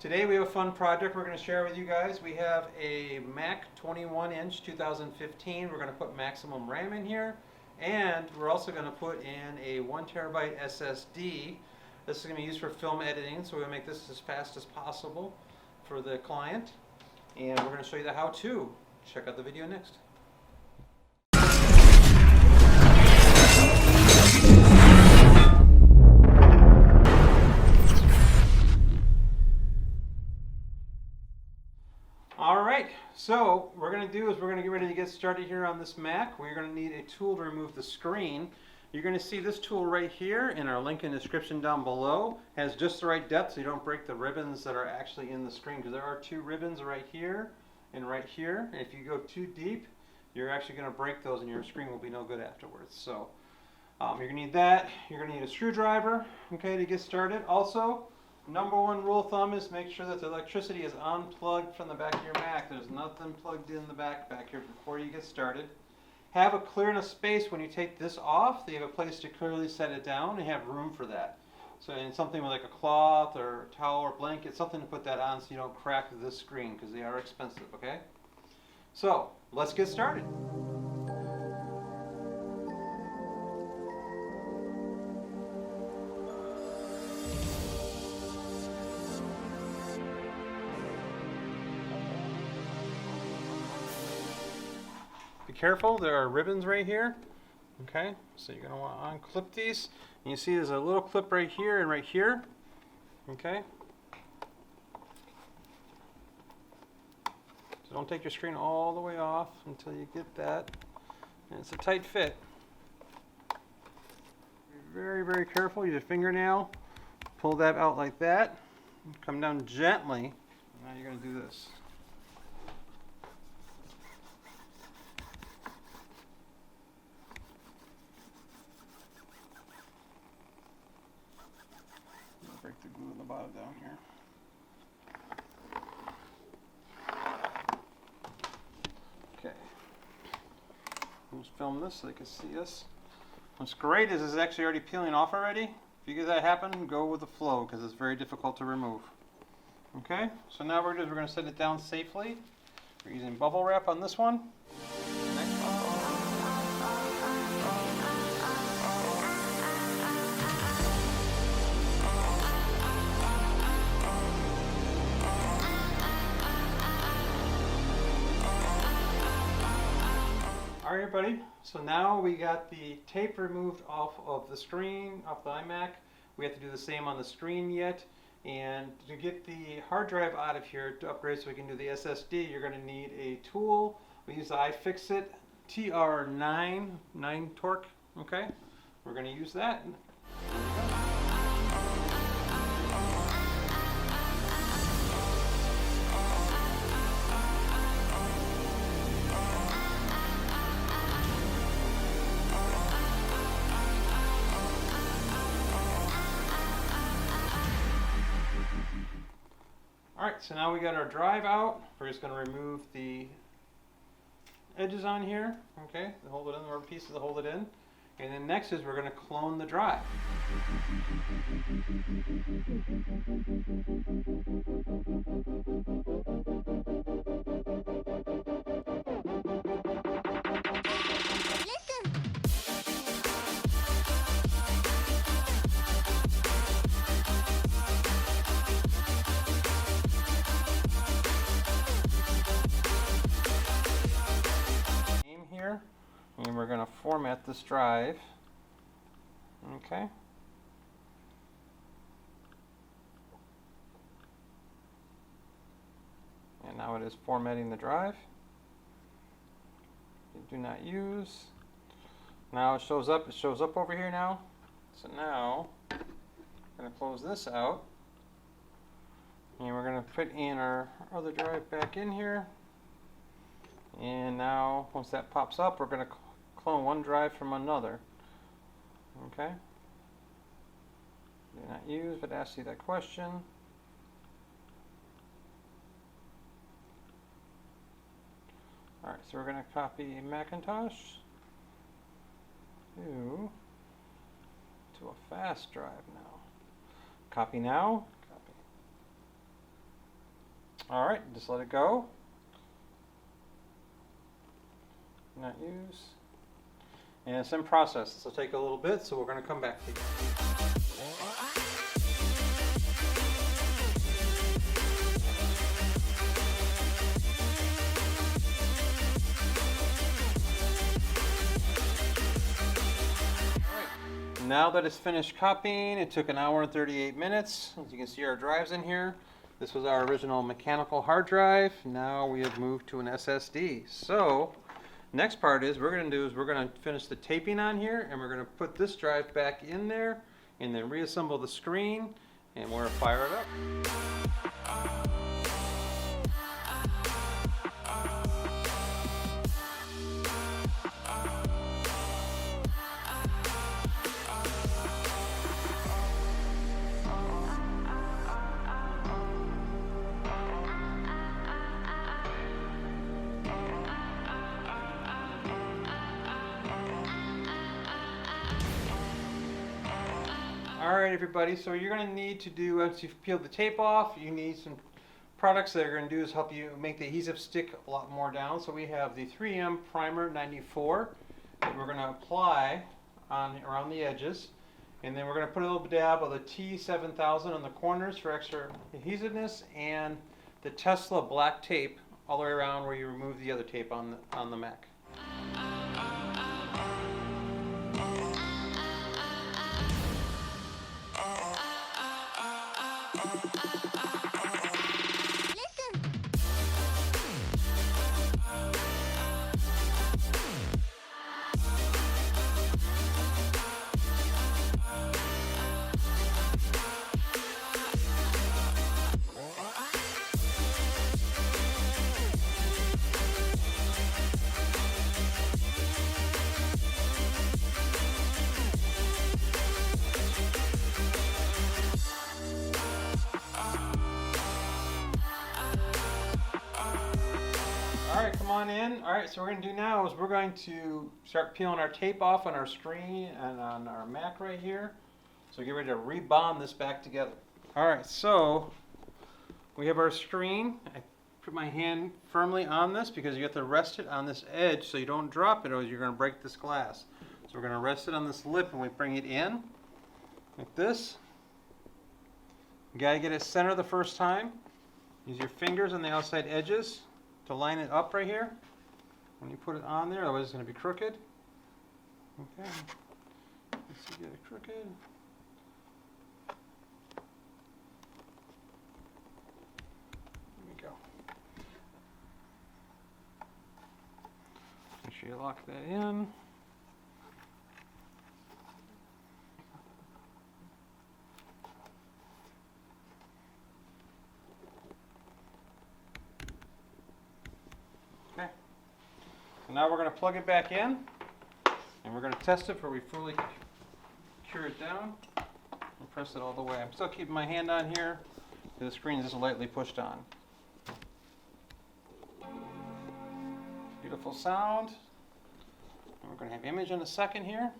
Today we have a fun project we're going to share with you guys. We have a Mac 21-inch 2015. We're going to put maximum RAM in here, and we're also going to put in a 1 terabyte SSD. This is going to be used for film editing, so we're going to make this as fast as possible for the client. And we're going to show you the how-to. Check out the video next. Alright, so what we're going to do is we're going to get ready to get started here on this Mac. We're going to need a tool to remove the screen. You're going to see this tool right here in our link in the description down below. It has just the right depth so you don't break the ribbons that are actually in the screen, because there are two ribbons right here and right here. And if you go too deep, you're actually going to break those and your screen will be no good afterwards. So you're going to need that. You're going to need a screwdriver, okay, to get started. Also, number one rule of thumb is make sure that the electricity is unplugged from the back of your Mac. There's nothing plugged in the back here before you get started. Have a clear enough space when you take this off that you have a place to clearly set it down and have room for that. So in something with like a cloth or a towel or blanket, something to put that on so you don't crack this screen, because they are expensive, okay? So let's get started. Be careful, there are ribbons right here. Okay, so you're going to want to unclip these. And you see there's a little clip right here and right here. Okay. So don't take your screen all the way off until you get that. And it's a tight fit. Be very, very careful. Use your fingernail. Pull that out like that. Come down gently. Now you're going to do this. Break the glue in the bottom down here. Okay. Let's film this so they can see us. What's great is it's actually already peeling off already. If you get that happen, go with the flow because it's very difficult to remove. Okay, so now we're going to set it down safely. We're using bubble wrap on this one. Next one. Alright everybody, so now we got the tape removed off of the screen, off the iMac. We have to do the same on the screen yet. And to get the hard drive out of here to upgrade so we can do the SSD, you're going to need a tool. We use the iFixit TR9 torque. Okay, we're going to use that. Alright, so now we got our drive out. We're just going to remove the edges on here, okay, to hold it in, the rubber pieces to hold it in. And then next is we're going to clone the drive. Here, and we're going to format this drive. Okay. And now it is formatting the drive. Do not use. Now it shows up over here now. So now I'm going to close this out. And we're going to put in our other drive back in here. And now, once that pops up, we're going to clone one drive from another. Okay? Do not use, but ask you that question. Alright, so we're going to copy Macintosh to a fast drive now. Copy now. Copy. Alright, just let it go. Not use. And it's in process. This will take a little bit, so we're going to come back to it. Now that it's finished copying, it took 1 hour and 38 minutes. As you can see, our drive's in here. This was our original mechanical hard drive. Now we have moved to an SSD. So, next part is we're going to finish the taping on here, and we're going to put this drive back in there, and then reassemble the screen, and we're going to fire it up. Alright everybody, so you're going to need to do, once you've peeled the tape off, you need some products that are going to do is help you make the adhesive stick a lot more down. So we have the 3M Primer 94 that we're going to apply around the edges. And then we're going to put a little dab of the T7000 on the corners for extra adhesiveness, and the Tesla black tape all the way around where you remove the other tape on the Mac. Alright, come on in. Alright, so what we're going to do now is we're going to start peeling our tape off on our screen and on our Mac right here. So get ready to rebond this back together. Alright, so we have our screen. I put my hand firmly on this because you have to rest it on this edge so you don't drop it or you're going to break this glass. So we're going to rest it on this lip and we bring it in like this. You got to get it centered the first time. Use your fingers on the outside edges to line it up right here when you put it on there, otherwise it's going to be crooked. Okay, let's see, get it crooked. There we go. Make sure you lock that in. Okay. So now we're going to plug it back in, and we're going to test it before we fully cure it down and press it all the way. I'm still keeping my hand on here. The screen is just lightly pushed on. Beautiful sound. And we're going to have image in a second here.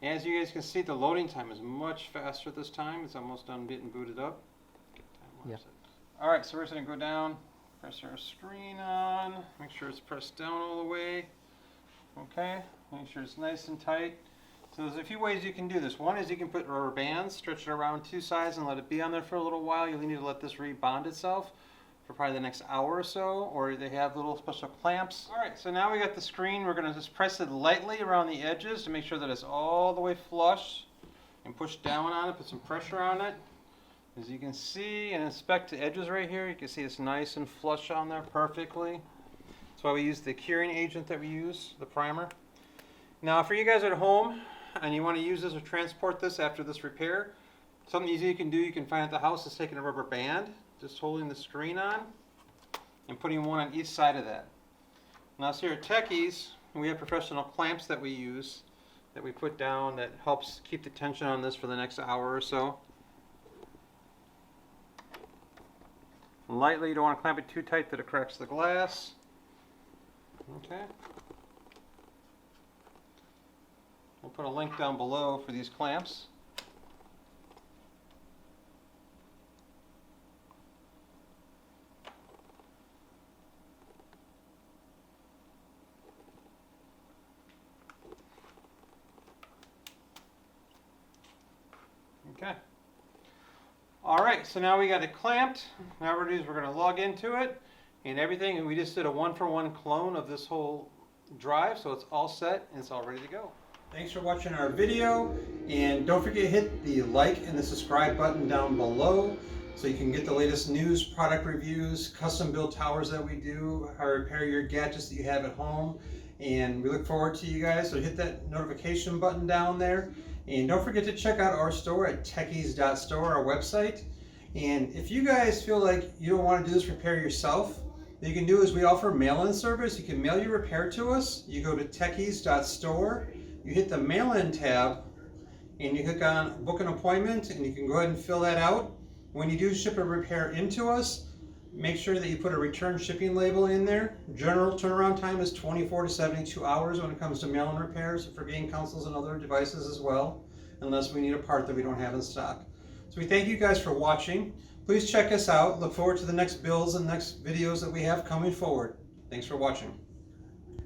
As you guys can see, the loading time is much faster this time. It's almost done getting booted up. Yep. Alright, so we're just going to go down. Press our screen on, make sure it's pressed down all the way. Okay, make sure it's nice and tight. So there's a few ways you can do this. One is you can put rubber bands, stretch it around two sides and let it be on there for a little while. You'll need to let this rebond itself for probably the next hour or so, or they have little special clamps. Alright, so now we got the screen. We're going to just press it lightly around the edges to make sure that it's all the way flush, and push down on it, put some pressure on it. As you can see and inspect the edges right here, you can see it's nice and flush on there perfectly. That's why we use the curing agent that we use, the primer. Now for you guys at home and you want to use this or transport this after this repair, something easy you can do, you can find at the house, is taking a rubber band, just holding the screen on and putting one on each side of that. Now so here at Techies, we have professional clamps that we use, that we put down, that helps keep the tension on this for the next hour or so. Lightly, you don't want to clamp it too tight that it cracks the glass. Okay. We'll put a link down below for these clamps. Okay. All right, so now we got it clamped. Now what we're going to do is we're going to log into it and everything, and we just did a one-for-one clone of this whole drive, so it's all set and it's all ready to go. Thanks for watching our video, and don't forget to hit the like and the subscribe button down below so you can get the latest news, product reviews, custom build towers that we do, how to repair your gadgets that you have at home, and we look forward to you guys. So hit that notification button down there. And don't forget to check out our store at techies.store, our website. And if you guys feel like you don't want to do this repair yourself, what you can do is we offer mail-in service. You can mail your repair to us. You go to techies.store, you hit the mail-in tab, and you click on book an appointment, and you can go ahead and fill that out. When you do ship a repair into us, make sure that you put a return shipping label in there. General turnaround time is 24 to 72 hours when it comes to mail-in repairs for game consoles and other devices as well, unless we need a part that we don't have in stock. So we thank you guys for watching. Please check us out. Look forward to the next builds and next videos that we have coming forward. Thanks for watching.